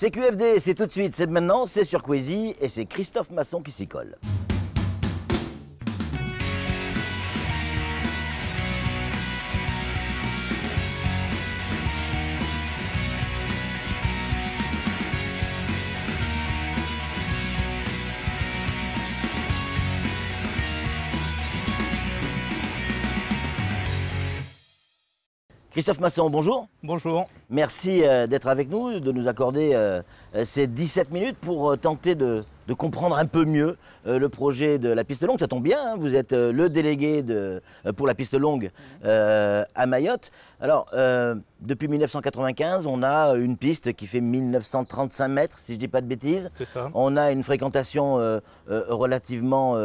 C'est QFD, c'est tout de suite, c'est maintenant, c'est sur Queasy et c'est Christophe Masson qui s'y colle. Christophe Masson, bonjour. Bonjour. Merci d'être avec nous, de nous accorder ces 17 minutes pour tenter de comprendre un peu mieux le projet de la piste longue. Ça tombe bien, hein, vous êtes le délégué pour la piste longue à Mayotte. Alors, depuis 1995, on a une piste qui fait 1935 mètres, si je ne dis pas de bêtises. C'est ça. On a une fréquentation relativement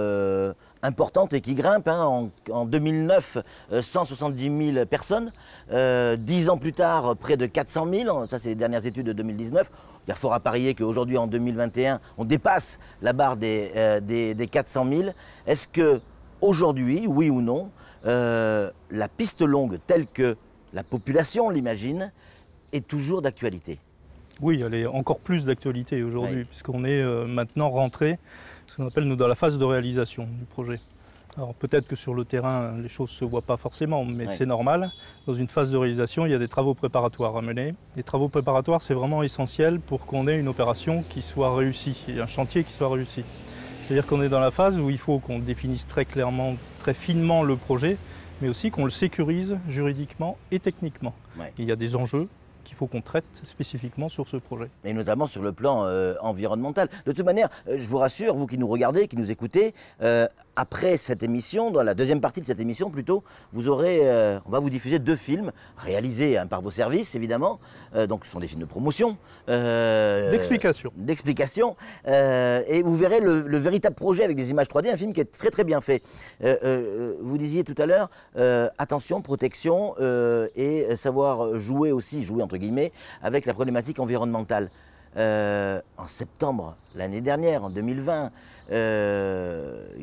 importante et qui grimpe. Hein. En 2009, 170 000 personnes. 10 ans plus tard, près de 400 000. Ça, c'est les dernières études de 2019. Il y a fort à parier qu'aujourd'hui, en 2021, on dépasse la barre des 400 000. Est-ce qu'aujourd'hui, oui ou non, la piste longue telle que la population l'imagine est toujours d'actualité? Oui, elle est encore plus d'actualité aujourd'hui, oui, puisqu'on est maintenant rentré, ce qu'on appelle nous dans la phase de réalisation du projet. Alors peut-être que sur le terrain, les choses ne se voient pas forcément, mais oui, c'est normal. Dans une phase de réalisation, il y a des travaux préparatoires à mener. Les travaux préparatoires, c'est vraiment essentiel pour qu'on ait une opération qui soit réussie, et un chantier qui soit réussi. C'est-à-dire qu'on est dans la phase où il faut qu'on définisse très clairement, très finement le projet, mais aussi qu'on le sécurise juridiquement et techniquement. Oui. Il y a des enjeux qu'il faut qu'on traite spécifiquement sur ce projet. Et notamment sur le plan environnemental. De toute manière, je vous rassure, vous qui nous regardez, qui nous écoutez, après cette émission, dans la deuxième partie de cette émission plutôt, vous aurez, on va vous diffuser 2 films réalisés par vos services évidemment. Donc ce sont des films de promotion. D'explication. D'explication. Et vous verrez le véritable projet avec des images 3D, un film qui est très très bien fait. Vous disiez tout à l'heure, attention, protection et savoir jouer aussi, jouer entre guillemets, avec la problématique environnementale. En septembre l'année dernière, en 2020, il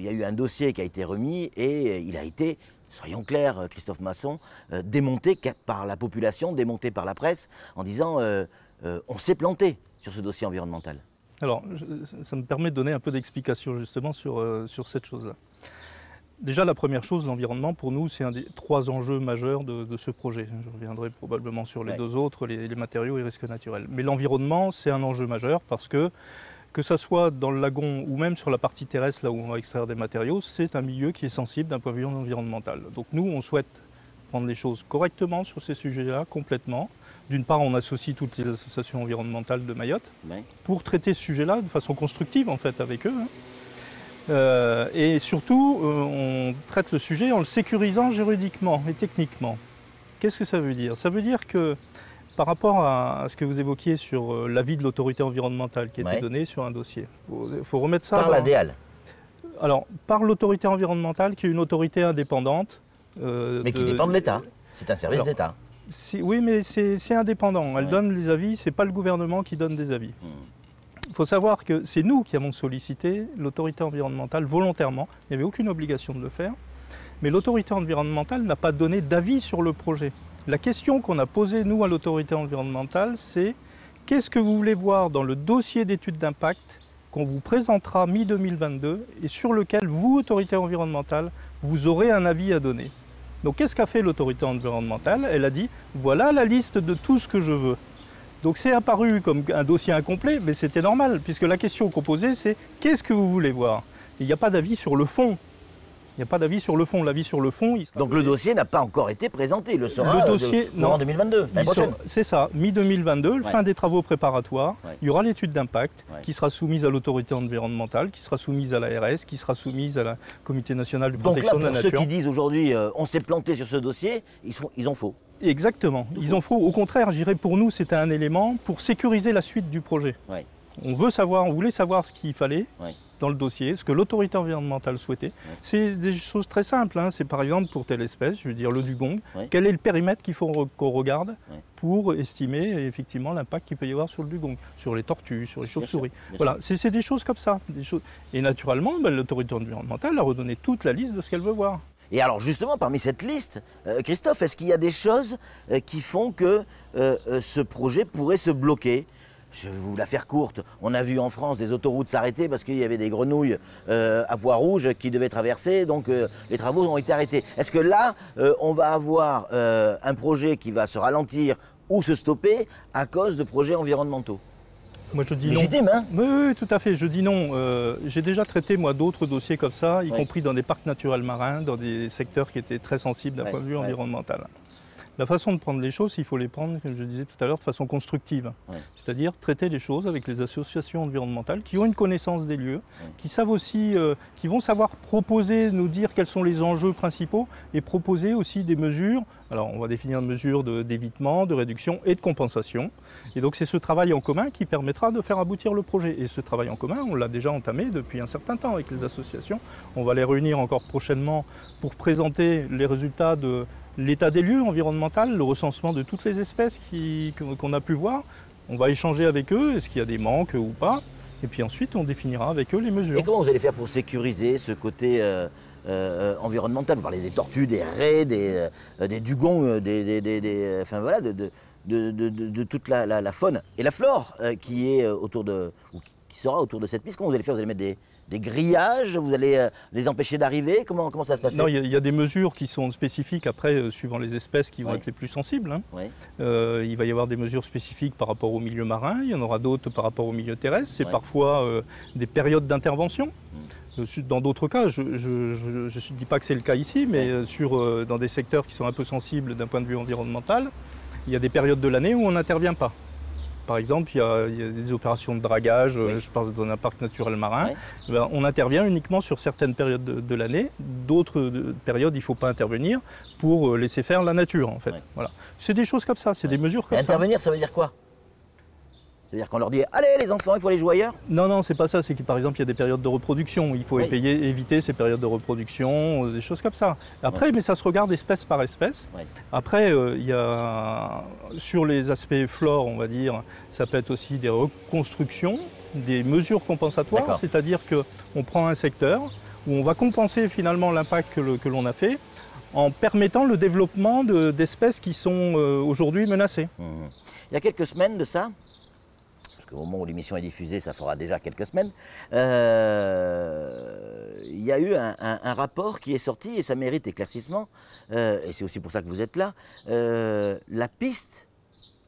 y a eu un dossier qui a été remis et il a été, soyons clairs, Christophe Masson, démonté par la population, démonté par la presse, en disant on s'est planté sur ce dossier environnemental. Alors, ça me permet de donner un peu d'explication justement sur cette chose-là. Déjà, la première chose, l'environnement, pour nous, c'est un des 3 enjeux majeurs de ce projet. Je reviendrai probablement sur les 2 autres, les matériaux et risques naturels. Mais l'environnement, c'est un enjeu majeur parce que ça soit dans le lagon ou même sur la partie terrestre, là où on va extraire des matériaux, c'est un milieu qui est sensible d'un point de vue environnemental. Donc nous, on souhaite prendre les choses correctement sur ces sujets-là, complètement. D'une part, on associe toutes les associations environnementales de Mayotte pour traiter ce sujet-là de façon constructive, en fait, avec eux. Hein. Et surtout, on traite le sujet en le sécurisant juridiquement et techniquement. Qu'est-ce que ça veut dire? Ça veut dire que par rapport à ce que vous évoquiez sur l'avis de l'autorité environnementale qui a été donné sur un dossier, il faut remettre ça... Par l'ADEAL. Alors, par l'autorité environnementale qui est une autorité indépendante. Mais qui dépend de l'État. C'est un service d'État. Oui, mais c'est indépendant. Elle donne les avis, ce n'est pas le gouvernement qui donne des avis. Il faut savoir que c'est nous qui avons sollicité l'autorité environnementale volontairement. Il n'y avait aucune obligation de le faire. Mais l'autorité environnementale n'a pas donné d'avis sur le projet. La question qu'on a posée, nous, à l'autorité environnementale, c'est qu'est-ce que vous voulez voir dans le dossier d'étude d'impact qu'on vous présentera mi-2022 et sur lequel, vous, autorité environnementale, vous aurez un avis à donner. Donc, qu'est-ce qu'a fait l'autorité environnementale? Elle a dit, voilà la liste de tout ce que je veux. Donc c'est apparu comme un dossier incomplet, mais c'était normal, puisque la question qu'on posait, c'est qu'est-ce que vous voulez voir? Il n'y a pas d'avis sur le fond. Il n'y a pas d'avis sur le fond. L'avis sur le fond... Donc le dossier n'a pas encore été présenté, il le sera en 2022, l'année prochaine. C'est ça, mi-2022, fin des travaux préparatoires. Il y aura l'étude d'impact qui sera soumise à l'autorité environnementale, qui sera soumise à l'ARS, qui sera soumise à la Comité national de protection de la nature. Donc là, pour ceux qui disent aujourd'hui on s'est planté sur ce dossier, ils ont faux. Exactement, ils ont faux. Au contraire, je dirais pour nous, c'était un élément pour sécuriser la suite du projet. On voulait savoir ce qu'il fallait dans le dossier, ce que l'autorité environnementale souhaitait. C'est des choses très simples. Hein. C'est par exemple pour telle espèce, je veux dire le dugong, quel est le périmètre qu'il faut qu'on regarde pour estimer effectivement l'impact qu'il peut y avoir sur le dugong, sur les tortues, sur les chauves-souris. Voilà, c'est des choses comme ça. Et naturellement, l'autorité environnementale a redonné toute la liste de ce qu'elle veut voir. Et alors justement, parmi cette liste, Christophe, est-ce qu'il y a des choses qui font que ce projet pourrait se bloquer? je vais vous la faire courte. On a vu en France des autoroutes s'arrêter parce qu'il y avait des grenouilles à pois rouges qui devaient traverser, donc les travaux ont été arrêtés. Est-ce que là, on va avoir un projet qui va se ralentir ou se stopper à cause de projets environnementaux? Moi je dis légitime, non. Hein? Oui, tout à fait, je dis non. J'ai déjà traité moi d'autres dossiers comme ça, y compris dans des parcs naturels marins, dans des secteurs qui étaient très sensibles d'un point de vue environnemental. La façon de prendre les choses, il faut les prendre, comme je disais tout à l'heure, de façon constructive. C'est-à-dire traiter les choses avec les associations environnementales qui ont une connaissance des lieux, qui savent aussi, qui vont savoir proposer, nous dire quels sont les enjeux principaux et proposer aussi des mesures. Alors on va définir des mesures d'évitement, de réduction et de compensation. Et donc c'est ce travail en commun qui permettra de faire aboutir le projet. Et ce travail en commun, on l'a déjà entamé depuis un certain temps avec les associations. On va les réunir encore prochainement pour présenter les résultats de l'état des lieux environnemental, le recensement de toutes les espèces qu'on a pu voir. On va échanger avec eux, est-ce qu'il y a des manques ou pas. Et puis ensuite, on définira avec eux les mesures. Et comment vous allez faire pour sécuriser ce côté environnemental? Vous parlez des tortues, des raies, des dugongs, enfin voilà, de toute la faune et la flore qui est autour de, ou qui sera autour de cette piste. Comment vous allez faire? Vous allez mettre des grillages? Vous allez les empêcher d'arriver? Comment ça va se passer? Non, il y a des mesures qui sont spécifiques après, suivant les espèces qui vont être les plus sensibles. Hein. Il va y avoir des mesures spécifiques par rapport au milieu marin, il y en aura d'autres par rapport au milieu terrestre. C'est parfois des périodes d'intervention. Dans d'autres cas, je ne dis pas que c'est le cas ici, mais dans des secteurs qui sont un peu sensibles d'un point de vue environnemental, il y a des périodes de l'année où on n'intervient pas. Par exemple, il y a des opérations de dragage, je pense dans un parc naturel marin. On intervient uniquement sur certaines périodes de l'année. D'autres périodes, il ne faut pas intervenir pour laisser faire la nature, en fait. Voilà. C'est des choses comme ça, c'est des mesures comme ça. Intervenir, ça veut dire quoi? C'est-à-dire qu'on leur dit « Allez les enfants, il faut aller jouer ailleurs » Non, c'est pas ça. C'est que par exemple, il y a des périodes de reproduction. Il faut éviter ces périodes de reproduction, des choses comme ça. Après, mais ça se regarde espèce par espèce. Après, il y a, sur les aspects flore, on va dire, ça peut être aussi des reconstructions, des mesures compensatoires. C'est-à-dire qu'on prend un secteur où on va compenser finalement l'impact que l'on a fait en permettant le développement d'espèces qui sont aujourd'hui menacées. Il y a quelques semaines de ça, au moment où l'émission est diffusée, ça fera déjà quelques semaines, il y a eu un rapport qui est sorti, et ça mérite éclaircissement, et c'est aussi pour ça que vous êtes là. La piste,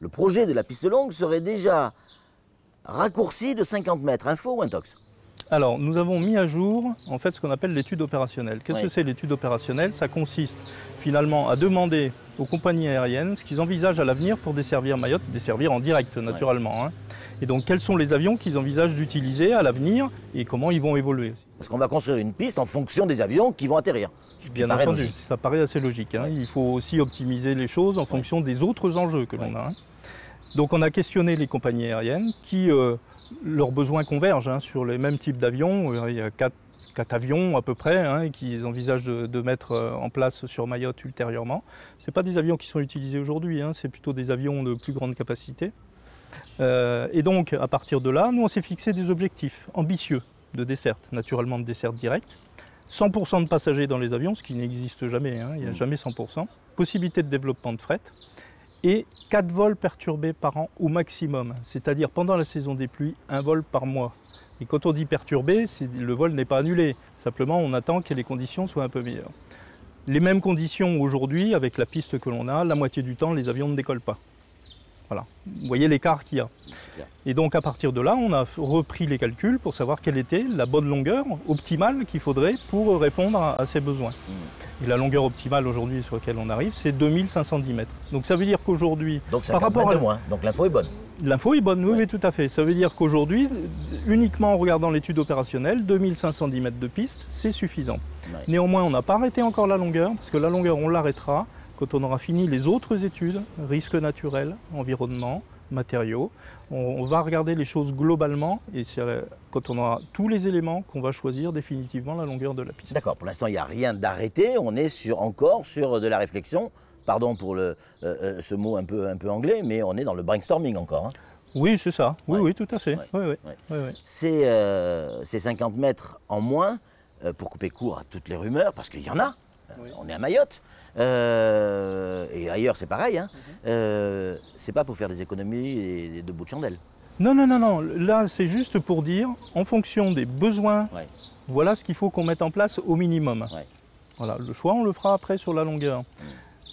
le projet de la piste longue serait déjà raccourci de 50 mètres. Info ou intox? Alors, nous avons mis à jour en fait ce qu'on appelle l'étude opérationnelle. Qu'est-ce que c'est l'étude opérationnelle? Ça consiste finalement à demander aux compagnies aériennes ce qu'ils envisagent à l'avenir pour desservir Mayotte, desservir en direct naturellement. Hein. Et donc, quels sont les avions qu'ils envisagent d'utiliser à l'avenir et comment ils vont évoluer. Parce qu'on va construire une piste en fonction des avions qui vont atterrir. Bien entendu, ça paraît assez logique. Hein. Il faut aussi optimiser les choses en fonction des autres enjeux que l'on a. Hein. Donc on a questionné les compagnies aériennes qui, leurs besoins convergent sur les mêmes types d'avions. Il y a 4 avions à peu près qu'ils envisagent de mettre en place sur Mayotte ultérieurement. Ce ne sont pas des avions qui sont utilisés aujourd'hui, c'est plutôt des avions de plus grande capacité. Et donc à partir de là, nous on s'est fixé des objectifs ambitieux de desserte, naturellement de desserte directe. 100% de passagers dans les avions, ce qui n'existe jamais, il n'y a jamais 100%. Possibilité de développement de fret. Et 4 vols perturbés par an au maximum, c'est-à-dire pendant la saison des pluies, 1 vol par mois. Et quand on dit perturbé, le vol n'est pas annulé, simplement on attend que les conditions soient un peu meilleures. Les mêmes conditions aujourd'hui, avec la piste que l'on a, la moitié du temps les avions ne décollent pas. Voilà, vous voyez l'écart qu'il y a. Et donc à partir de là, on a repris les calculs pour savoir quelle était la bonne longueur optimale qu'il faudrait pour répondre à ces besoins. Et la longueur optimale aujourd'hui sur laquelle on arrive, c'est 2510 mètres. Donc ça veut dire qu'aujourd'hui, par rapport à moins, donc l'info est bonne. L'info est bonne, oui, tout à fait. Ça veut dire qu'aujourd'hui, uniquement en regardant l'étude opérationnelle, 2510 mètres de piste, c'est suffisant. Néanmoins, on n'a pas arrêté encore la longueur, parce que la longueur, on l'arrêtera quand on aura fini les autres études, risques naturels, environnement, matériaux. On va regarder les choses globalement et c'est quand on aura tous les éléments qu'on va choisir définitivement la longueur de la piste. D'accord, pour l'instant il n'y a rien d'arrêté, on est encore sur de la réflexion. Pardon pour ce mot un peu anglais, mais on est dans le brainstorming encore. Hein. Oui, c'est ça, oui, tout à fait. C'est 50 mètres en moins pour couper court à toutes les rumeurs, parce qu'il y en a. On est à Mayotte. Et ailleurs c'est pareil, c'est pas pour faire des économies et de bouts de chandelle. Non, non, non, non. Là, c'est juste pour dire, en fonction des besoins, voilà ce qu'il faut qu'on mette en place au minimum. Voilà, le choix, on le fera après sur la longueur.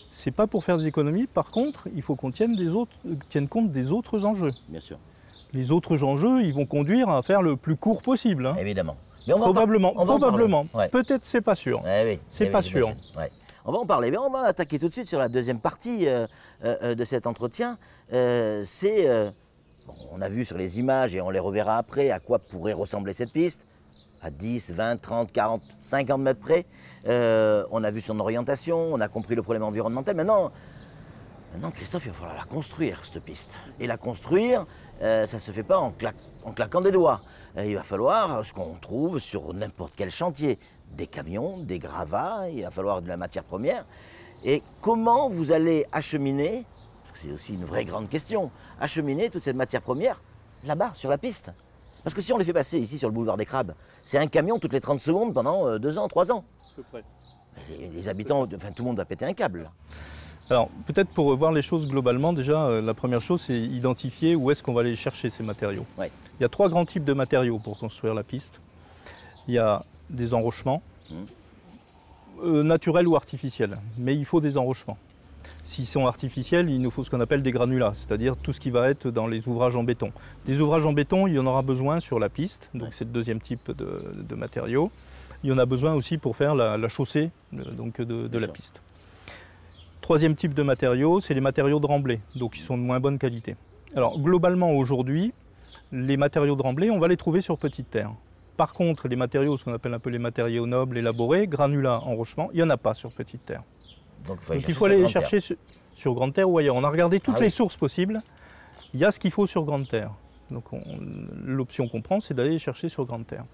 C'est pas pour faire des économies. Par contre, il faut qu'on tienne compte des autres enjeux. Bien sûr. Les autres enjeux, ils vont conduire à faire le plus court possible. Hein. Évidemment. Mais probablement. Ouais. Peut-être, c'est pas sûr. Oui, c'est pas sûr. Ouais. On va en parler, mais on va attaquer tout de suite sur la deuxième partie de cet entretien. On a vu sur les images, et on les reverra après, à quoi pourrait ressembler cette piste. À 10, 20, 30, 40, 50 mètres près. On a vu son orientation, on a compris le problème environnemental. Maintenant, Christophe, il va falloir la construire, cette piste. Et la construire, ça ne se fait pas en claquant des doigts. Il va falloir ce qu'on trouve sur n'importe quel chantier. Des camions, des gravats, il va falloir de la matière première. Et comment vous allez acheminer, parce que c'est aussi une vraie grande question, acheminer toute cette matière première là-bas, sur la piste? Parce que si on les fait passer ici sur le boulevard des Crabes, c'est un camion toutes les 30 secondes pendant 2 ans, 3 ans. À peu près. Les habitants, enfin tout le monde va péter un câble. Là. Alors peut-être pour voir les choses globalement, déjà la première chose c'est identifier où est-ce qu'on va aller chercher ces matériaux. Il y a 3 grands types de matériaux pour construire la piste. Il y a des enrochements, naturels ou artificiels, mais il faut des enrochements. S'ils sont artificiels, il nous faut ce qu'on appelle des granulats, c'est-à-dire tout ce qui va être dans les ouvrages en béton. Des ouvrages en béton, il y en aura besoin sur la piste, donc c'est le deuxième type de matériaux. Il y en a besoin aussi pour faire la chaussée de la piste. Troisième type de matériaux, c'est les matériaux de remblai, donc ils sont de moins bonne qualité. Alors globalement aujourd'hui, les matériaux de remblai, on va les trouver sur petite terre. Par contre, les matériaux, ce qu'on appelle un peu les matériaux nobles, élaborés, granulats, enrochements, il n'y en a pas sur petite terre. Donc il faut aller les chercher sur grande terre ou ailleurs. On a regardé toutes les sources possibles, il y a ce qu'il faut sur grande terre. Donc l'option qu'on prend, c'est d'aller les chercher sur grande terre.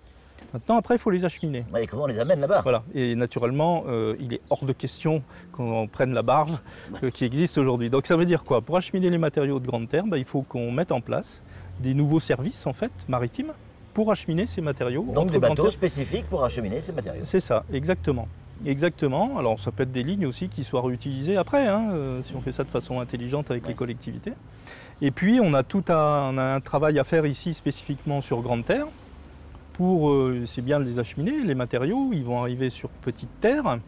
Maintenant, après, il faut les acheminer. Et comment on les amène là-bas? Voilà. Et naturellement, il est hors de question qu'on prenne la barge qui existe aujourd'hui. Donc ça veut dire quoi? Pour acheminer les matériaux de grande terre, il faut qu'on mette en place des nouveaux services en fait, maritimes pour acheminer ces matériaux. Donc des bateaux spécifiques pour acheminer ces matériaux. C'est ça, exactement. Exactement. Alors ça peut être des lignes aussi qui soient réutilisées après, si on fait ça de façon intelligente avec les collectivités. Et puis on a un travail à faire ici spécifiquement sur grande terre. C'est bien de les acheminer, les matériaux, ils vont arriver sur petite terre.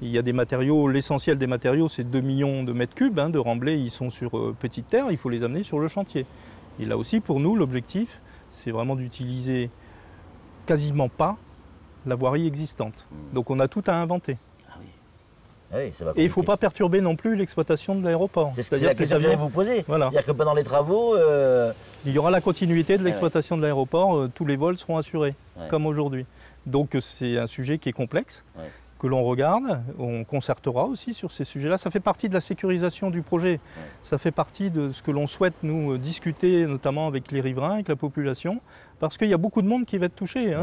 Il y a des matériaux, l'essentiel des matériaux, c'est 2 millions de mètres cubes de remblai, ils sont sur petite terre, il faut les amener sur le chantier. Et là aussi, pour nous, l'objectif, c'est vraiment d'utiliser quasiment pas la voirie existante. Donc on a tout à inventer. Oui, ça va. Et il ne faut pas perturber non plus l'exploitation de l'aéroport. C'est la question que j'allais vous poser. Voilà. C'est-à-dire que pendant les travaux... Il y aura la continuité de l'exploitation de l'aéroport, tous les vols seront assurés, comme aujourd'hui. Donc c'est un sujet qui est complexe, que l'on regarde, on concertera aussi sur ces sujets-là. Ça fait partie de la sécurisation du projet, ça fait partie de ce que l'on souhaite nous discuter, notamment avec les riverains, avec la population, parce qu'il y a beaucoup de monde qui va être touché.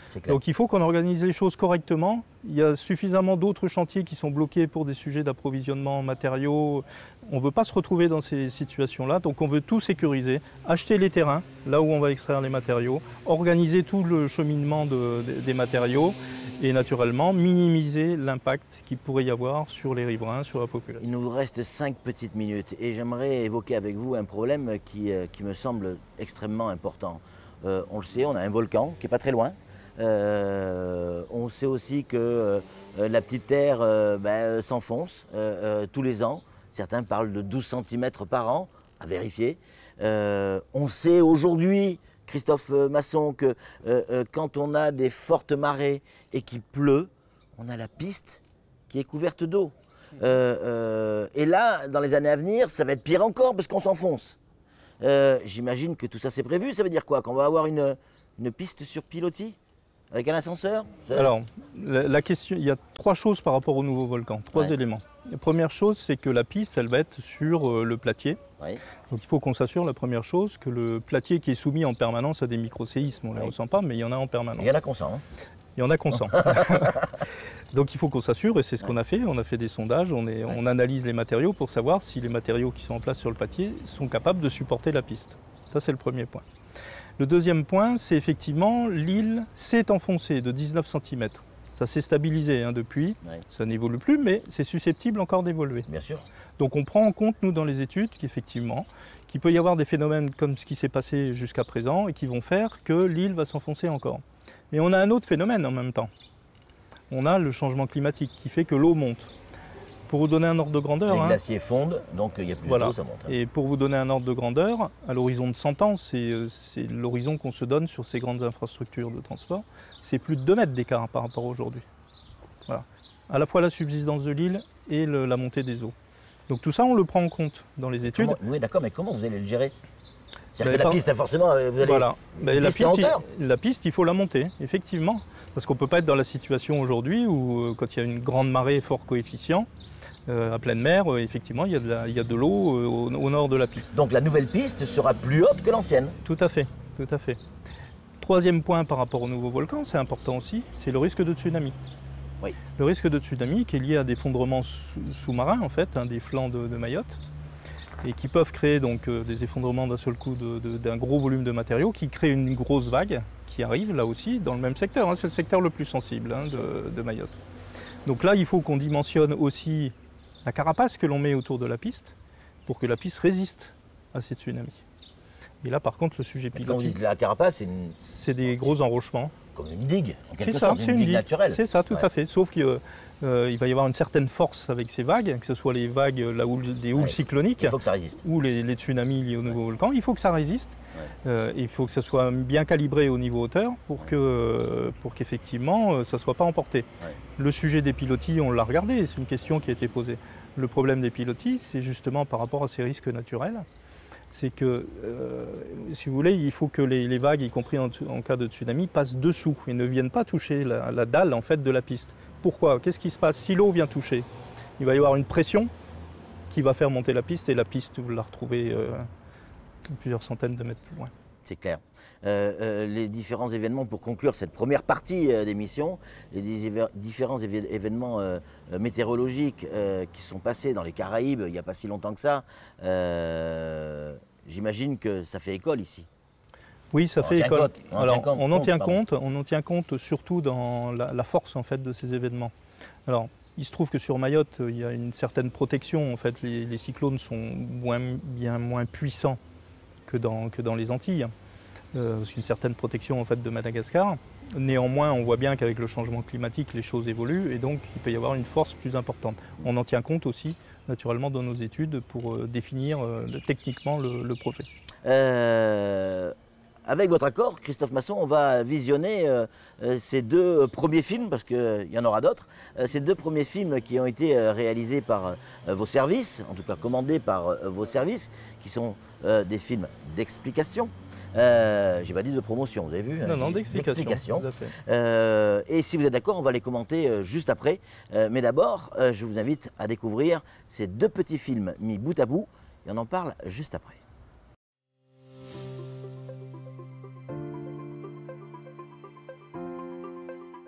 C'est clair. Donc il faut qu'on organise les choses correctement. Il y a suffisamment d'autres chantiers qui sont bloqués pour des sujets d'approvisionnement en matériaux. On ne veut pas se retrouver dans ces situations-là, donc on veut tout sécuriser, acheter les terrains, là où on va extraire les matériaux, organiser tout le cheminement des matériaux et naturellement minimiser l'impact qu'il pourrait y avoir sur les riverains, sur la population. Il nous reste 5 petites minutes et j'aimerais évoquer avec vous un problème qui me semble extrêmement important. On le sait, on a un volcan qui n'est pas très loin. On sait aussi que la petite terre s'enfonce tous les ans. Certains parlent de 12 cm par an, à vérifier. On sait aujourd'hui, Christophe Masson, que quand on a des fortes marées et qu'il pleut, on a la piste qui est couverte d'eau. Et là, dans les années à venir, ça va être pire encore parce qu'on s'enfonce. J'imagine que tout ça c'est prévu. Ça veut dire quoi? Qu'on va avoir une piste sur pilotis avec un ascenseur? Alors, la question, il y a 3 choses par rapport au nouveau volcan, 3 éléments. La première chose, c'est que la piste, elle va être sur le platier. Donc il faut qu'on s'assure, la première chose, que le platier qui est soumis en permanence à des micro-séismes, on ne les ressent pas, mais il y en a en permanence. Il y en a qu'on sent. Il y en a qu'on sent. Donc il faut qu'on s'assure, et c'est ce qu'on a fait. On a fait des sondages, on analyse les matériaux pour savoir si les matériaux qui sont en place sur le platier sont capables de supporter la piste. Ça, c'est le premier point. Le deuxième point, c'est effectivement l'île s'est enfoncée de 19 cm. Ça s'est stabilisé hein, depuis, Ouais. ça n'évolue plus, mais c'est susceptible encore d'évoluer. Bien sûr. Donc on prend en compte, nous, dans les études, qu'effectivement, qu'il peut y avoir des phénomènes comme ce qui s'est passé jusqu'à présent et qui vont faire que l'île va s'enfoncer encore. Mais on a un autre phénomène en même temps. On a le changement climatique qui fait que l'eau monte. Pour vous donner un ordre de grandeur... Les hein, glaciers fondent, donc il y a plus voilà. d'eau, ça monte. Hein. Et pour vous donner un ordre de grandeur, à l'horizon de 100 ans, c'est l'horizon qu'on se donne sur ces grandes infrastructures de transport, c'est plus de 2 mètres d'écart par rapport à aujourd'hui. Voilà. À la fois la subsidence de l'île et la montée des eaux. Donc tout ça, on le prend en compte dans les études. Oui, d'accord, mais comment vous allez le gérer? C'est-à-dire Ben, que la piste, forcément, vous allez... Voilà. Ben, la piste, il faut la monter, effectivement. Parce qu'on ne peut pas être dans la situation aujourd'hui où, quand il y a une grande marée fort coefficient, à pleine mer, effectivement, il y a de l'eau au nord de la piste. Donc la nouvelle piste sera plus haute que l'ancienne. Tout à fait, tout à fait. Troisième point par rapport au nouveau volcan, c'est important aussi, c'est le risque de tsunami. Oui. Le risque de tsunami qui est lié à des effondrements sous-marins, en fait, hein, des flancs de Mayotte, et qui peuvent créer donc des effondrements d'un seul coup d'un gros volume de matériaux, qui créent une grosse vague qui arrive là aussi dans le même secteur. Hein, c'est le secteur le plus sensible hein, de Mayotte. Donc là, il faut qu'on dimensionne aussi la carapace que l'on met autour de la piste pour que la piste résiste à ces tsunamis. Et là, par contre, le sujet Quand vous pilotis, dites la carapace, c'est des gros enrochements. comme une digue, en quelque C'est ça, sorte, c'est une digue digue naturelle. C'est ça, tout Ouais. à fait. Sauf qu'il va y avoir une certaine force avec ces vagues, que ce soit les vagues, des houles Ouais, cycloniques, Il faut que ça résiste. ou les tsunamis liés au nouveau volcan. Il faut que ça résiste. Il faut que ça soit bien calibré au niveau hauteur pour qu'effectivement ça ne soit pas emporté. Ouais. Le sujet des pilotis, on l'a regardé, c'est une question qui a été posée. Le problème des pilotis, c'est justement par rapport à ces risques naturels. C'est que, si vous voulez, il faut que les vagues, y compris en cas de tsunami, passent dessous et ne viennent pas toucher la dalle en fait, de la piste. Pourquoi? Qu'est-ce qui se passe? Si l'eau vient toucher, il va y avoir une pression qui va faire monter la piste, et la piste, vous la retrouvez plusieurs centaines de mètres plus loin. C'est clair. Les différents événements, pour conclure cette première partie d'émission, les différents événements météorologiques qui sont passés dans les Caraïbes il n'y a pas si longtemps que ça, j'imagine que ça fait école ici. Oui, ça fait école. On en tient compte surtout dans la force en fait, de ces événements. Alors, il se trouve que sur Mayotte, il y a une certaine protection. En fait, les cyclones sont bien moins puissants que dans les Antilles. C'est une certaine protection en fait, de Madagascar. Néanmoins, on voit bien qu'avec le changement climatique, les choses évoluent et donc il peut y avoir une force plus importante. On en tient compte aussi, naturellement, dans nos études pour définir techniquement le projet. Avec votre accord, Christophe Masson, on va visionner ces 2 premiers films, parce qu'il y en aura d'autres, ces 2 premiers films qui ont été réalisés par vos services, en tout cas commandés par vos services, qui sont des films d'explication. J'ai pas dit de promotion, vous avez vu? Non, d'explication. Et si vous êtes d'accord, on va les commenter juste après. Mais d'abord, je vous invite à découvrir ces 2 petits films mis bout à bout, et on en parle juste après.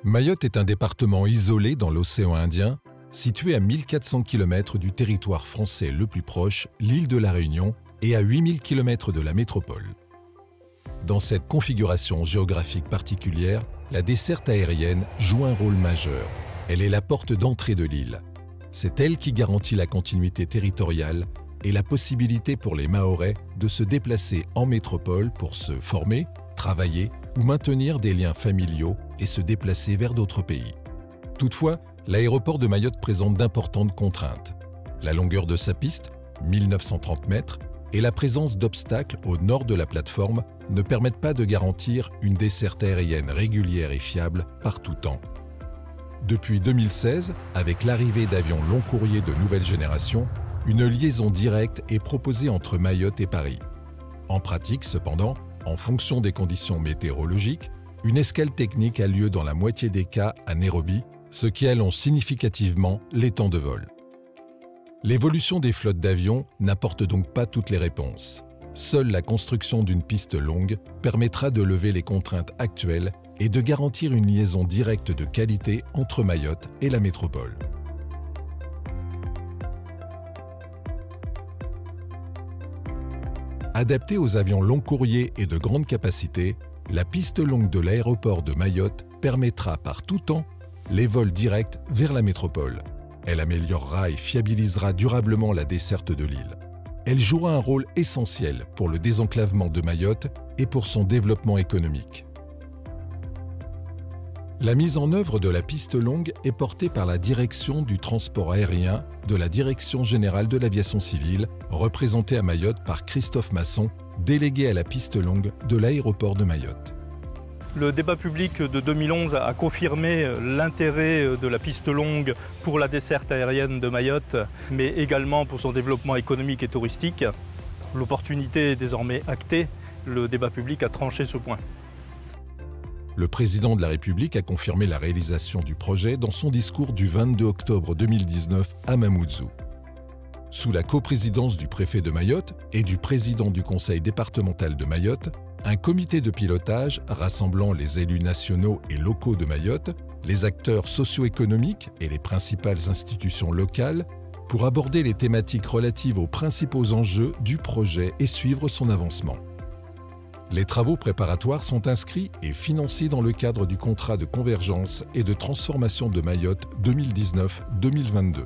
Mayotte est un département isolé dans l'océan Indien, situé à 1400 km du territoire français le plus proche, l'île de la Réunion, et à 8000 km de la métropole. Dans cette configuration géographique particulière, la desserte aérienne joue un rôle majeur. Elle est la porte d'entrée de l'île. C'est elle qui garantit la continuité territoriale et la possibilité pour les Mahorais de se déplacer en métropole pour se former, travailler ou maintenir des liens familiaux et se déplacer vers d'autres pays. Toutefois, l'aéroport de Mayotte présente d'importantes contraintes. La longueur de sa piste, 1930 mètres, et la présence d'obstacles au nord de la plateforme ne permettent pas de garantir une desserte aérienne régulière et fiable par tout temps. Depuis 2016, avec l'arrivée d'avions long courrier de nouvelle génération, une liaison directe est proposée entre Mayotte et Paris. En pratique, cependant, en fonction des conditions météorologiques, une escale technique a lieu dans la moitié des cas à Nairobi, ce qui allonge significativement les temps de vol. L'évolution des flottes d'avions n'apporte donc pas toutes les réponses. Seule la construction d'une piste longue permettra de lever les contraintes actuelles et de garantir une liaison directe de qualité entre Mayotte et la métropole. Adaptée aux avions long courrier et de grande capacité, la piste longue de l'aéroport de Mayotte permettra par tout temps les vols directs vers la métropole. Elle améliorera et fiabilisera durablement la desserte de l'île. Elle jouera un rôle essentiel pour le désenclavement de Mayotte et pour son développement économique. La mise en œuvre de la piste longue est portée par la Direction du transport aérien de la Direction générale de l'aviation civile, représentée à Mayotte par Christophe Masson, délégué à la piste longue de l'aéroport de Mayotte. Le débat public de 2011 a confirmé l'intérêt de la piste longue pour la desserte aérienne de Mayotte, mais également pour son développement économique et touristique. L'opportunité est désormais actée. Le débat public a tranché ce point. Le président de la République a confirmé la réalisation du projet dans son discours du 22 octobre 2019 à Mamoudzou. Sous la coprésidence du préfet de Mayotte et du président du conseil départemental de Mayotte, un comité de pilotage rassemblant les élus nationaux et locaux de Mayotte, les acteurs socio-économiques et les principales institutions locales pour aborder les thématiques relatives aux principaux enjeux du projet et suivre son avancement. Les travaux préparatoires sont inscrits et financés dans le cadre du contrat de convergence et de transformation de Mayotte 2019-2022.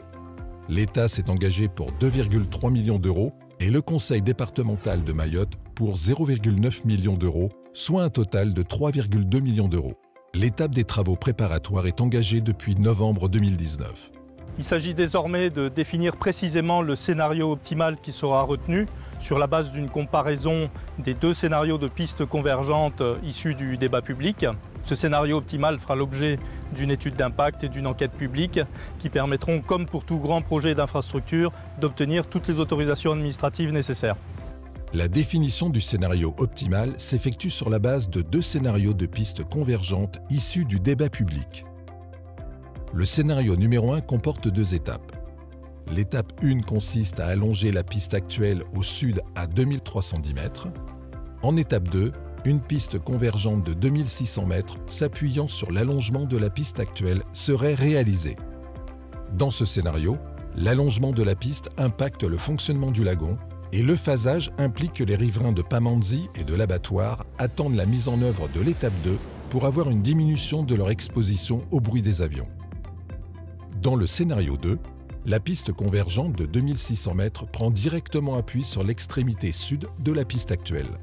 L'État s'est engagé pour 2,3 millions d'euros et le conseil départemental de Mayotte pour 0,9 millions d'euros, soit un total de 3,2 millions d'euros. L'étape des travaux préparatoires est engagée depuis novembre 2019. Il s'agit désormais de définir précisément le scénario optimal qui sera retenu sur la base d'une comparaison des deux scénarios de pistes convergentes issus du débat public. Ce scénario optimal fera l'objet d'une étude d'impact et d'une enquête publique qui permettront, comme pour tout grand projet d'infrastructure, d'obtenir toutes les autorisations administratives nécessaires. La définition du scénario optimal s'effectue sur la base de deux scénarios de pistes convergentes issus du débat public. Le scénario numéro 1 comporte deux étapes. L'étape 1 consiste à allonger la piste actuelle au sud à 2310 mètres. En étape 2, une piste convergente de 2600 mètres s'appuyant sur l'allongement de la piste actuelle serait réalisée. Dans ce scénario, l'allongement de la piste impacte le fonctionnement du lagon et le phasage implique que les riverains de Pamandzi et de l'abattoir attendent la mise en œuvre de l'étape 2 pour avoir une diminution de leur exposition au bruit des avions. Dans le scénario 2, la piste convergente de 2600 mètres prend directement appui sur l'extrémité sud de la piste actuelle.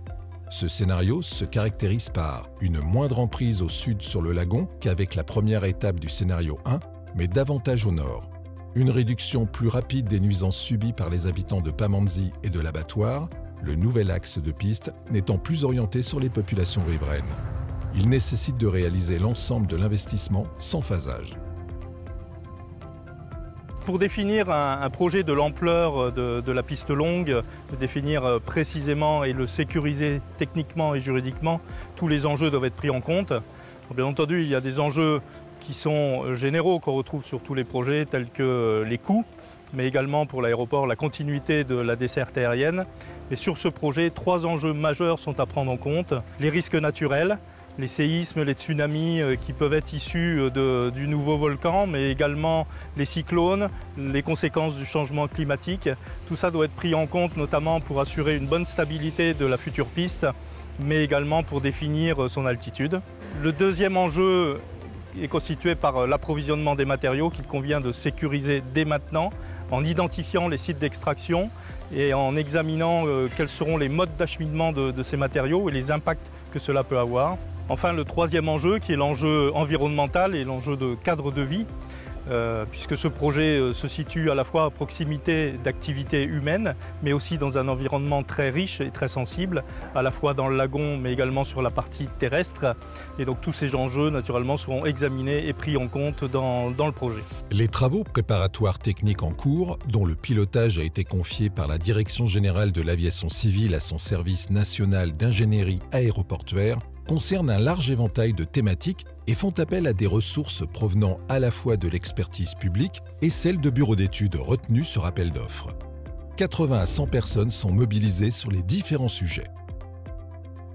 Ce scénario se caractérise par une moindre emprise au sud sur le lagon qu'avec la première étape du scénario 1, mais davantage au nord. Une réduction plus rapide des nuisances subies par les habitants de Pamandzi et de l'abattoir, le nouvel axe de piste n'étant plus orienté sur les populations riveraines. Il nécessite de réaliser l'ensemble de l'investissement sans phasage. Pour définir un projet de l'ampleur de la piste longue, de définir précisément et le sécuriser techniquement et juridiquement, tous les enjeux doivent être pris en compte. Bien entendu, il y a des enjeux qui sont généraux qu'on retrouve sur tous les projets, tels que les coûts, mais également pour l'aéroport, la continuité de la desserte aérienne. Et sur ce projet, trois enjeux majeurs sont à prendre en compte. Les risques naturels, les séismes, les tsunamis qui peuvent être issus du nouveau volcan, mais également les cyclones, les conséquences du changement climatique. Tout ça doit être pris en compte, notamment pour assurer une bonne stabilité de la future piste, mais également pour définir son altitude. Le deuxième enjeu est constitué par l'approvisionnement des matériaux qu'il convient de sécuriser dès maintenant, en identifiant les sites d'extraction et en examinant quels seront les modes d'acheminement de ces matériaux et les impacts que cela peut avoir. Enfin, le troisième enjeu, qui est l'enjeu environnemental et l'enjeu de cadre de vie, puisque ce projet se situe à la fois à proximité d'activités humaines, mais aussi dans un environnement très riche et très sensible, à la fois dans le lagon, mais également sur la partie terrestre. Et donc tous ces enjeux, naturellement, seront examinés et pris en compte dans le projet. Les travaux préparatoires techniques en cours, dont le pilotage a été confié par la Direction générale de l'aviation civile à son service national d'ingénierie aéroportuaire, concernent un large éventail de thématiques et font appel à des ressources provenant à la fois de l'expertise publique et celle de bureaux d'études retenus sur appel d'offres. 80 à 100 personnes sont mobilisées sur les différents sujets.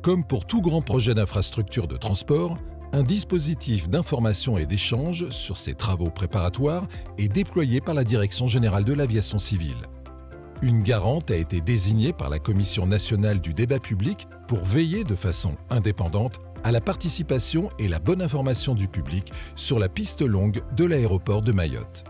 Comme pour tout grand projet d'infrastructure de transport, un dispositif d'information et d'échange sur ces travaux préparatoires est déployé par la Direction générale de l'aviation civile. Une garante a été désignée par la Commission nationale du débat public pour veiller de façon indépendante à la participation et la bonne information du public sur la piste longue de l'aéroport de Mayotte.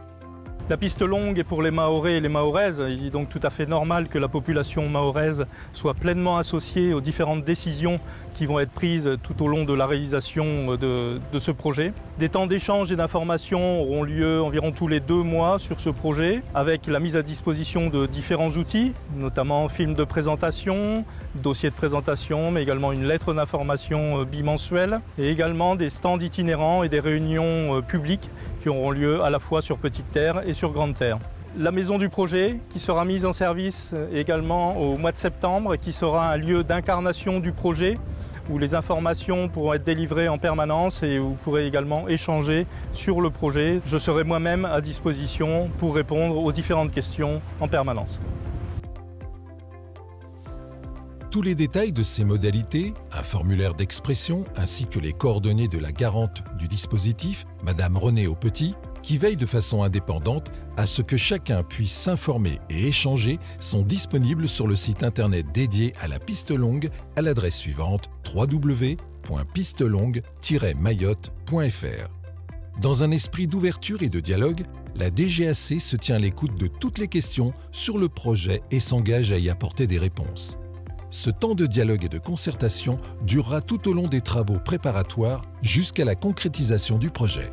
La piste longue est pour les Mahorais et les Mahoraises. Il est donc tout à fait normal que la population mahoraise soit pleinement associée aux différentes décisions qui vont être prises tout au long de la réalisation de ce projet. Des temps d'échange et d'information auront lieu environ tous les 2 mois sur ce projet, avec la mise à disposition de différents outils, notamment film de présentation, dossier de présentation, mais également une lettre d'information bimensuelle, et également des stands itinérants et des réunions publiques qui auront lieu à la fois sur Petite Terre et sur Grande Terre. La maison du projet qui sera mise en service également au mois de septembre et qui sera un lieu d'incarnation du projet où les informations pourront être délivrées en permanence et où vous pourrez également échanger sur le projet. Je serai moi-même à disposition pour répondre aux différentes questions en permanence. Tous les détails de ces modalités, un formulaire d'expression ainsi que les coordonnées de la garante du dispositif, Madame Renée Aupetit, qui veille de façon indépendante à ce que chacun puisse s'informer et échanger, sont disponibles sur le site internet dédié à la piste longue à l'adresse suivante www.pistelongue-mayotte.fr. Dans un esprit d'ouverture et de dialogue, la DGAC se tient à l'écoute de toutes les questions sur le projet et s'engage à y apporter des réponses. Ce temps de dialogue et de concertation durera tout au long des travaux préparatoires jusqu'à la concrétisation du projet.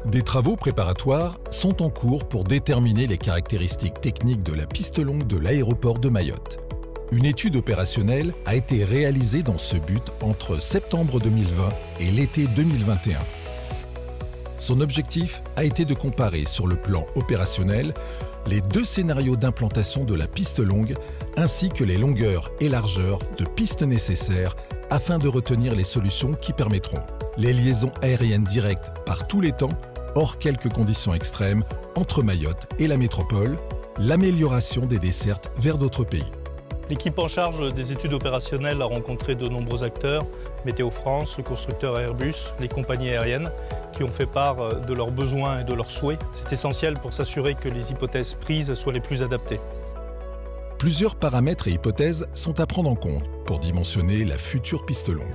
Des travaux préparatoires sont en cours pour déterminer les caractéristiques techniques de la piste longue de l'aéroport de Mayotte. Une étude opérationnelle a été réalisée dans ce but entre septembre 2020 et l'été 2021. Son objectif a été de comparer sur le plan opérationnel les 2 scénarios d'implantation de la piste longue ainsi que les longueurs et largeurs de piste nécessaires afin de retenir les solutions qui permettront les liaisons aériennes directes par tous les temps, hors quelques conditions extrêmes, entre Mayotte et la métropole, l'amélioration des dessertes vers d'autres pays. L'équipe en charge des études opérationnelles a rencontré de nombreux acteurs, Météo France, le constructeur Airbus, les compagnies aériennes, qui ont fait part de leurs besoins et de leurs souhaits. C'est essentiel pour s'assurer que les hypothèses prises soient les plus adaptées. Plusieurs paramètres et hypothèses sont à prendre en compte pour dimensionner la future piste longue.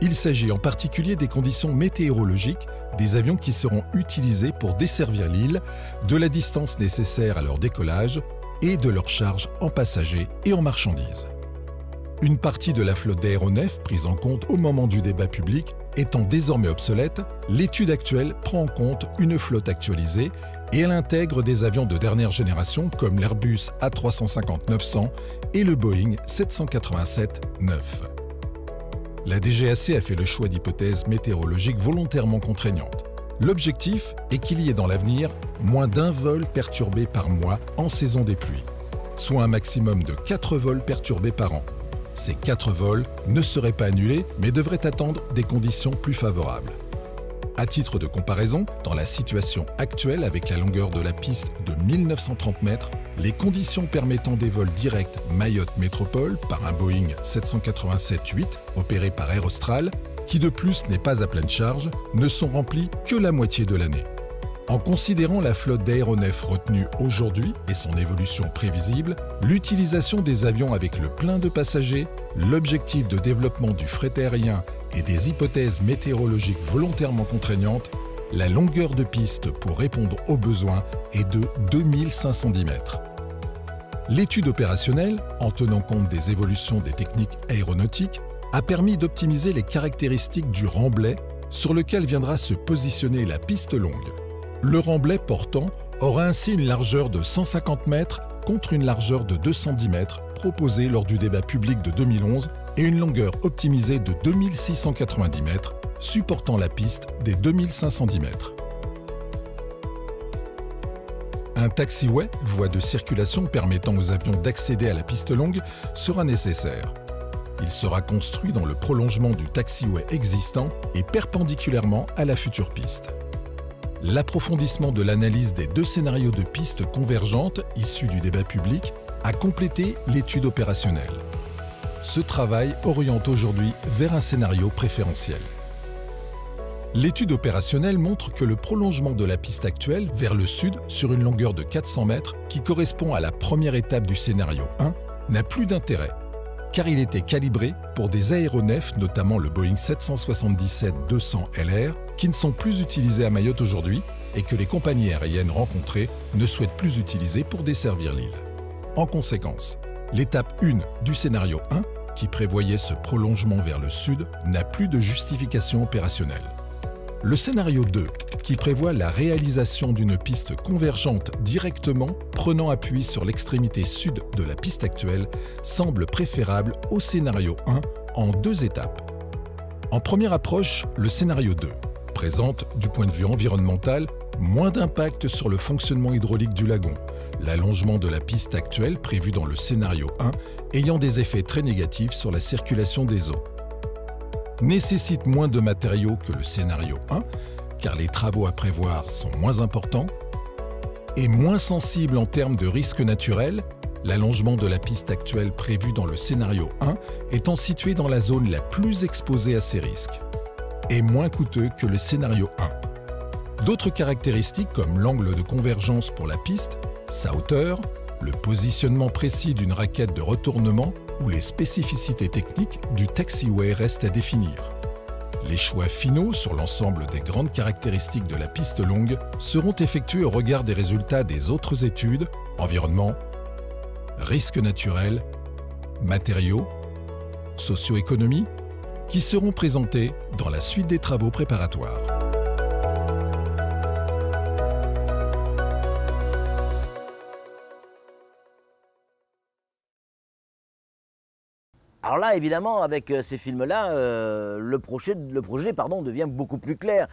Il s'agit en particulier des conditions météorologiques des avions qui seront utilisés pour desservir l'île, de la distance nécessaire à leur décollage et de leur charge en passagers et en marchandises. Une partie de la flotte d'aéronefs prise en compte au moment du débat public étant désormais obsolète, l'étude actuelle prend en compte une flotte actualisée et elle intègre des avions de dernière génération comme l'Airbus A350-900 et le Boeing 787-9. La DGAC a fait le choix d'hypothèses météorologiques volontairement contraignantes. L'objectif est qu'il y ait dans l'avenir moins d'1 vol perturbé par mois en saison des pluies, soit un maximum de 4 vols perturbés par an. Ces 4 vols ne seraient pas annulés, mais devraient attendre des conditions plus favorables. À titre de comparaison, dans la situation actuelle avec la longueur de la piste de 1930 mètres, les conditions permettant des vols directs Mayotte Métropole par un Boeing 787-8 opéré par Air Austral, qui de plus n'est pas à pleine charge, ne sont remplies que la moitié de l'année. En considérant la flotte d'aéronefs retenue aujourd'hui et son évolution prévisible, l'utilisation des avions avec le plein de passagers, l'objectif de développement du fret aérien et des hypothèses météorologiques volontairement contraignantes, la longueur de piste pour répondre aux besoins est de 2510 mètres. L'étude opérationnelle, en tenant compte des évolutions des techniques aéronautiques, a permis d'optimiser les caractéristiques du remblai sur lequel viendra se positionner la piste longue. Le remblai portant aura ainsi une largeur de 150 mètres contre une largeur de 210 mètres proposée lors du débat public de 2011 et une longueur optimisée de 2690 mètres, supportant la piste des 2510 mètres. Un taxiway, voie de circulation permettant aux avions d'accéder à la piste longue, sera nécessaire. Il sera construit dans le prolongement du taxiway existant et perpendiculairement à la future piste. L'approfondissement de l'analyse des 2 scénarios de pistes convergentes issus du débat public a complété l'étude opérationnelle. Ce travail oriente aujourd'hui vers un scénario préférentiel. L'étude opérationnelle montre que le prolongement de la piste actuelle vers le sud sur une longueur de 400 mètres, qui correspond à la première étape du scénario 1, n'a plus d'intérêt, car il était calibré pour des aéronefs, notamment le Boeing 777-200 LR, qui ne sont plus utilisés à Mayotte aujourd'hui et que les compagnies aériennes rencontrées ne souhaitent plus utiliser pour desservir l'île. En conséquence, l'étape 1 du scénario 1, qui prévoyait ce prolongement vers le sud, n'a plus de justification opérationnelle. Le scénario 2, qui prévoit la réalisation d'une piste convergente directement prenant appui sur l'extrémité sud de la piste actuelle, semble préférable au scénario 1 en 2 étapes. En première approche, le scénario 2 présente, du point de vue environnemental, moins d'impact sur le fonctionnement hydraulique du lagon, l'allongement de la piste actuelle prévu dans le scénario 1 ayant des effets très négatifs sur la circulation des eaux. Nécessite moins de matériaux que le scénario 1, car les travaux à prévoir sont moins importants, et moins sensible en termes de risques naturels, l'allongement de la piste actuelle prévu dans le scénario 1 étant situé dans la zone la plus exposée à ces risques, et moins coûteux que le scénario 1. D'autres caractéristiques comme l'angle de convergence pour la piste, sa hauteur, le positionnement précis d'une raquette de retournement ou les spécificités techniques du taxiway restent à définir. Les choix finaux sur l'ensemble des grandes caractéristiques de la piste longue seront effectués au regard des résultats des autres études, environnement, risques naturels, matériaux, socio-économie, qui seront présentés dans la suite des travaux préparatoires. Alors là, évidemment, avec ces films-là, le projet devient beaucoup plus clair.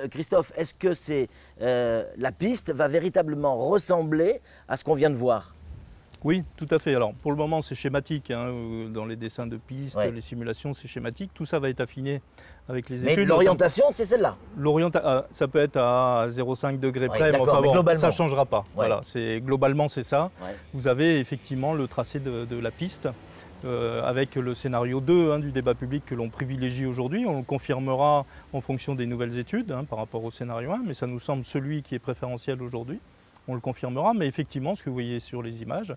Christophe, est-ce que la piste va véritablement ressembler à ce qu'on vient de voir? Oui, tout à fait. Alors pour le moment c'est schématique, hein, dans les dessins de pistes, les simulations c'est schématique, tout ça va être affiné avec les études. Mais l'orientation c'est celle-là? Ça peut être à 0,5 degrés près, mais enfin, ça ne changera pas. Voilà, globalement c'est ça. Ouais. Vous avez effectivement le tracé de la piste. Avec le scénario 2 du débat public que l'on privilégie aujourd'hui. On le confirmera en fonction des nouvelles études par rapport au scénario 1, mais ça nous semble celui qui est préférentiel aujourd'hui. On le confirmera, mais effectivement, ce que vous voyez sur les images,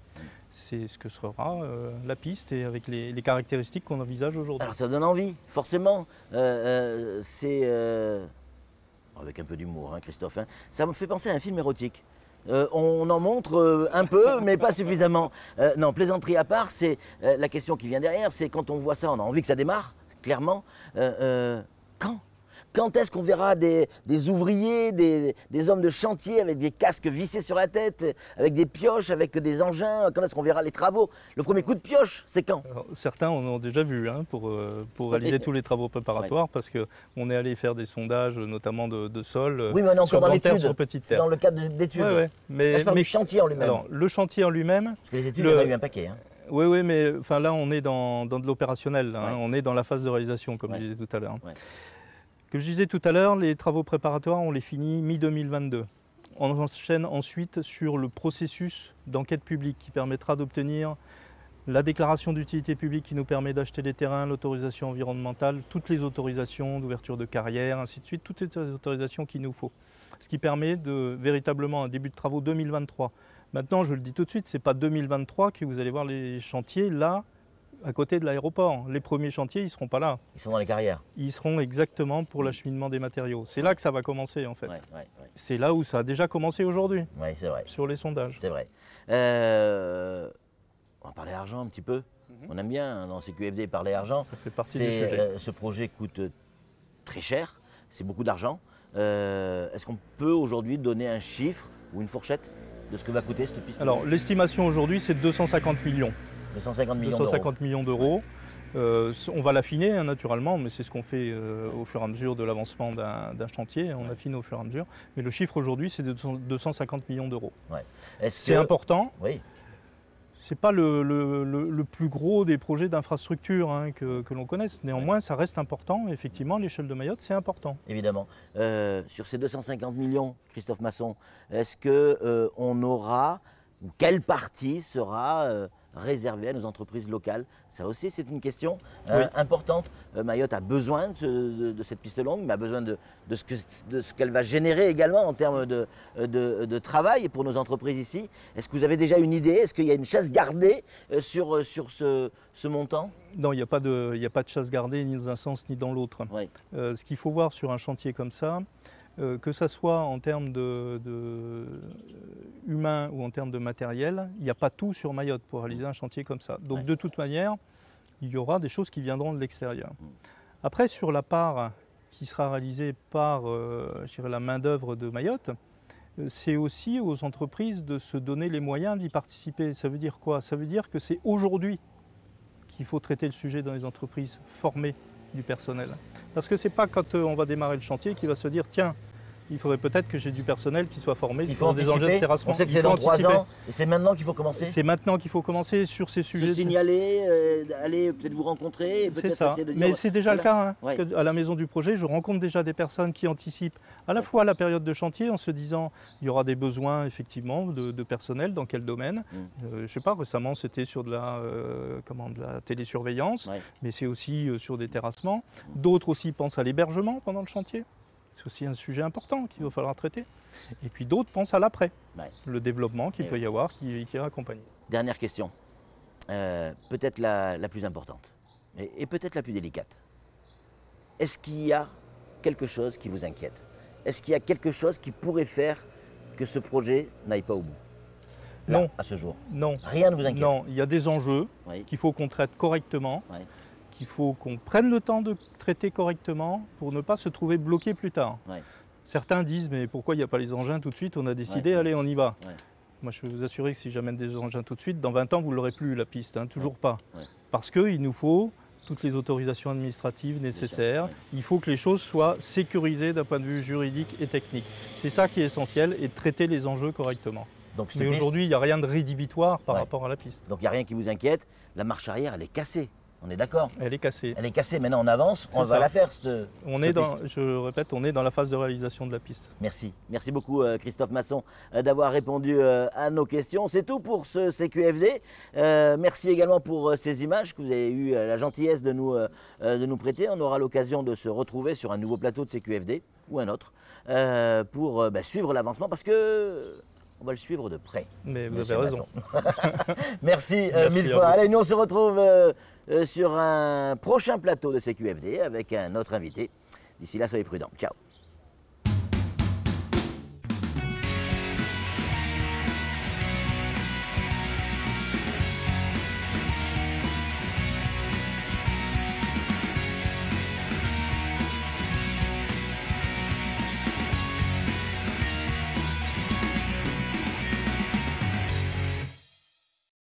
c'est ce que sera la piste et avec les caractéristiques qu'on envisage aujourd'hui. Alors ça donne envie, forcément. C'est avec un peu d'humour, hein, Christophe. Hein. Ça me fait penser à un film érotique. On en montre un peu, mais pas suffisamment. Non, plaisanterie à part, c'est la question qui vient derrière, c'est quand on voit ça, on a envie que ça démarre, clairement. Quand est-ce qu'on verra des ouvriers, des hommes de chantier avec des casques vissés sur la tête, avec des pioches, avec des engins? Quand est-ce qu'on verra les travaux? Le premier coup de pioche, c'est quand? Alors, certains en ont déjà vu pour réaliser tous les travaux préparatoires, parce qu'on est allé faire des sondages, notamment de sol, oui, mais on est encore dans l'étude, c'est dans le cadre d'études. Mais je parle du chantier en lui-même. Alors, le chantier en lui-même... Parce que les études, il y en a eu un paquet. Hein. Oui, mais là, on est dans de l'opérationnel, on est dans la phase de réalisation, comme je disais tout à l'heure. Comme je disais tout à l'heure, les travaux préparatoires, on les finit mi-2022. On enchaîne ensuite sur le processus d'enquête publique qui permettra d'obtenir la déclaration d'utilité publique qui nous permet d'acheter les terrains, l'autorisation environnementale, toutes les autorisations d'ouverture de carrière, ainsi de suite, toutes les autorisations qu'il nous faut. Ce qui permet de véritablement un début de travaux 2023. Maintenant, je le dis tout de suite, ce n'est pas 2023 que vous allez voir les chantiers là, à côté de l'aéroport. Les premiers chantiers, ils ne seront pas là. Ils sont dans les carrières. Ils seront exactement pour l'acheminement des matériaux. C'est là que ça va commencer en fait. C'est là où ça a déjà commencé aujourd'hui. Oui, c'est vrai. Sur les sondages. C'est vrai. On va parler argent un petit peu. On aime bien dans CQFD parler argent. Ça fait partie du sujet. Ce projet coûte très cher. C'est beaucoup d'argent. Est-ce qu'on peut aujourd'hui donner un chiffre ou une fourchette de ce que va coûter cette piste? Alors l'estimation aujourd'hui c'est 250 millions. 250 millions d'euros. On va l'affiner naturellement, mais c'est ce qu'on fait au fur et à mesure de l'avancement d'un chantier. On affine au fur et à mesure. Mais le chiffre aujourd'hui, c'est de 250 millions d'euros. C'est important. Oui. c'est pas le plus gros des projets d'infrastructure hein, que l'on connaisse. Néanmoins, ça reste important. Effectivement, l'échelle de Mayotte, c'est important. Évidemment. Sur ces 250 millions, Christophe Masson, est-ce qu'on aura, ou quelle partie sera réservée à nos entreprises locales? Ça aussi, c'est une question importante. Mayotte a besoin de cette piste longue, mais a besoin de ce qu'elle va générer également en termes de travail pour nos entreprises ici. Est-ce que vous avez déjà une idée? Est-ce qu'il y a une chasse gardée sur ce montant? Non, il n'y a pas de chasse gardée ni dans un sens ni dans l'autre. Oui. Ce qu'il faut voir sur un chantier comme ça, que ça soit en termes humain ou en termes de matériel, il n'y a pas tout sur Mayotte pour réaliser un chantier comme ça. Donc de toute manière, il y aura des choses qui viendront de l'extérieur. Après, sur la part qui sera réalisée par je dirais, la main-d'œuvre de Mayotte, c'est aussi aux entreprises de se donner les moyens d'y participer. Ça veut dire quoi? Ça veut dire que c'est aujourd'hui qu'il faut traiter le sujet dans les entreprises, former du personnel. Parce que ce n'est pas quand on va démarrer le chantier qu'il va se dire tiens, il faudrait peut-être que j'ai du personnel qui soit formé sur des engins de terrassement. On sait que c'est dans 3 ans, et c'est maintenant qu'il faut commencer. C'est maintenant qu'il faut commencer sur ces sujets. Se signaler, aller peut-être vous rencontrer. C'est ça, mais c'est déjà le cas. Hein, à la maison du projet, je rencontre déjà des personnes qui anticipent à la fois la période de chantier en se disant il y aura des besoins effectivement de personnel, dans quel domaine. Je ne sais pas, récemment c'était sur de la télésurveillance, mais c'est aussi sur des terrassements. D'autres aussi pensent à l'hébergement pendant le chantier. C'est aussi un sujet important qu'il va falloir traiter. Et puis d'autres pensent à l'après, le développement qu'il peut y avoir, qui est accompagné. Dernière question, peut-être la plus importante, et peut-être la plus délicate. Est-ce qu'il y a quelque chose qui vous inquiète? Est-ce qu'il y a quelque chose qui pourrait faire que ce projet n'aille pas au bout? Là, non. À ce jour? Non. Rien ne vous inquiète? Non, il y a des enjeux qu'il faut qu'on traite correctement. Il faut qu'on prenne le temps de traiter correctement pour ne pas se trouver bloqué plus tard. Certains disent mais pourquoi il n'y a pas les engins tout de suite? On a décidé, allez on y va. Moi je peux vous assurer que si j'amène des engins tout de suite, dans 20 ans vous ne l'aurez plus la piste, hein, toujours pas. Parce qu'il nous faut toutes les autorisations administratives nécessaires. Il faut que les choses soient sécurisées d'un point de vue juridique et technique. C'est ça qui est essentiel, et de traiter les enjeux correctement. Donc, mais aujourd'hui il n'y a rien de rédhibitoire par rapport à la piste. Donc il n'y a rien qui vous inquiète, la marche arrière elle est cassée. On est d'accord? Elle est cassée. Elle est cassée, maintenant on avance, on va la faire je répète, on est dans la phase de réalisation de la piste. Merci. Merci beaucoup Christophe Masson d'avoir répondu à nos questions. C'est tout pour ce CQFD. Merci également pour ces images que vous avez eu la gentillesse de nous prêter. On aura l'occasion de se retrouver sur un nouveau plateau de CQFD ou un autre pour suivre l'avancement parce que on va le suivre de près. Mais vous avez raison. Merci mille fois. Allez, nous on se retrouve sur un prochain plateau de CQFD avec un autre invité. D'ici là, soyez prudents. Ciao.